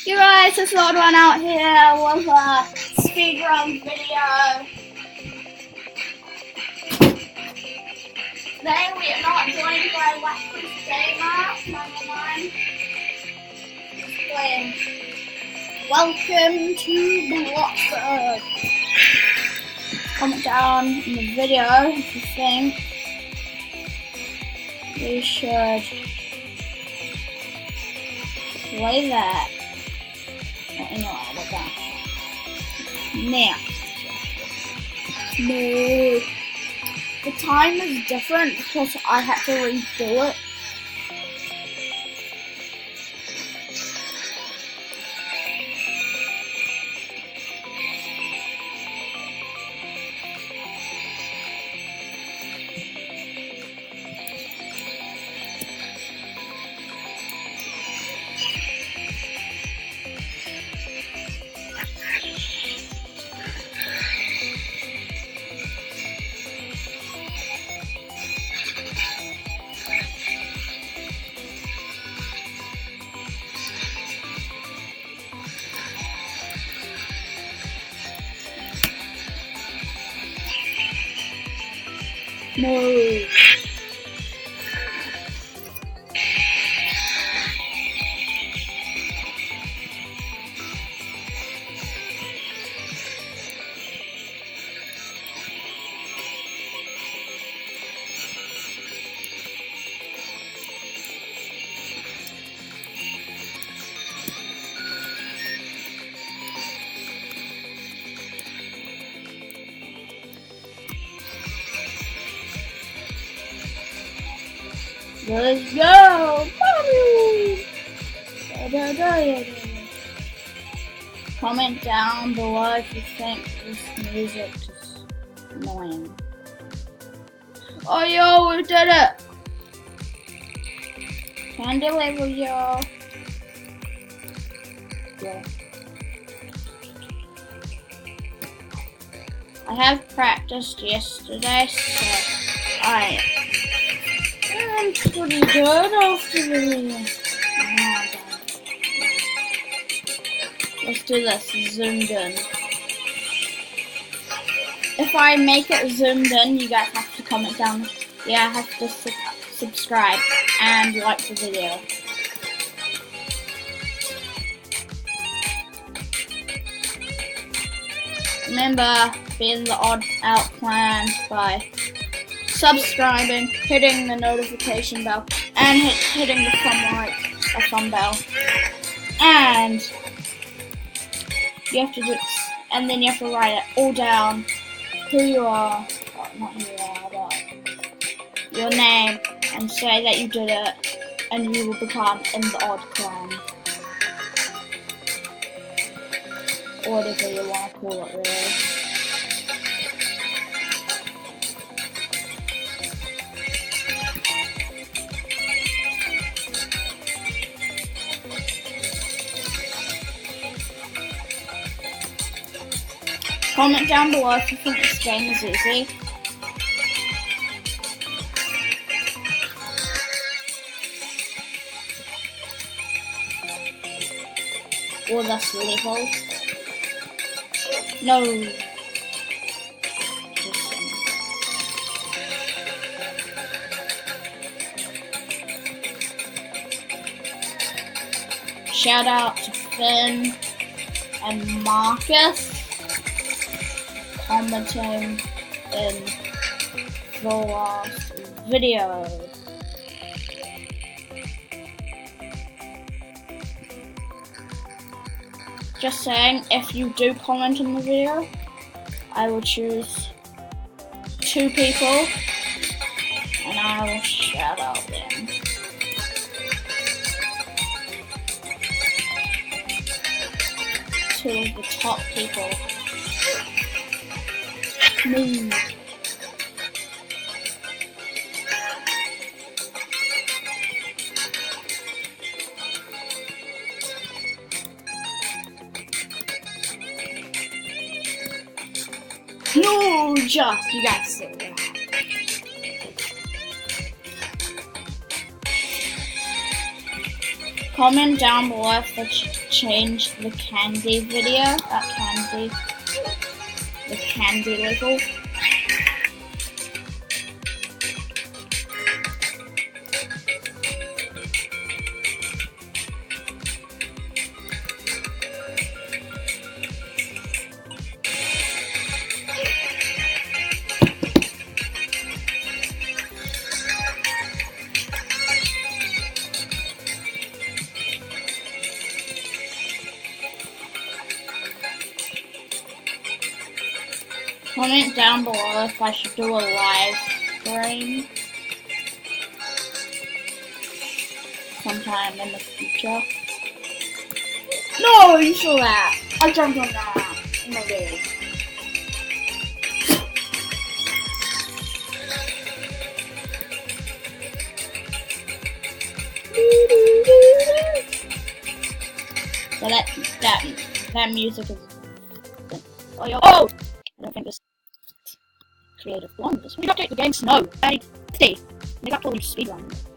You guys, it's Lord One out here with a speedrun video. Today we are not joined by lapras gamer, number 9. Playing. Welcome to Blackbird. Comment down in the video if you think we should play that. Now, no, the time is different because I had to redo it. No. Let's go! Comment down below if you think this music is annoying. Oh yo, we did it! Candy level, yo. Yeah. I have practiced yesterday, so I'm pretty good after the Let's do this, zoomed in. If I make it zoomed in, you guys have to comment down. Yeah, I have to subscribe and like the video. Remember, be in the odd out clan by subscribing, hitting the notification bell, and hitting the thumb bell. And you have to do this, and then you have to write it all down, who you are, not who you are, but your name, and say that you did it, and you will become in the odd clan. Or whatever you want to call it, really. Comment down below if you think this game is easy. Or this level. No. Shout out to Finn and Marcus commenting in the last video. Just saying, if you do comment in the video, I will choose 2 people and I will shout out them. Two of the top people. Move. No, just you guys say that. Comment down below if they change the candy video, the candy level. Comment down below if I should do a live stream sometime in the future. No, you saw that. I jumped on that. Oh my god. So that music is. Oh, I don't think this creative one. When you update the game, Snow, I got all these speedruns.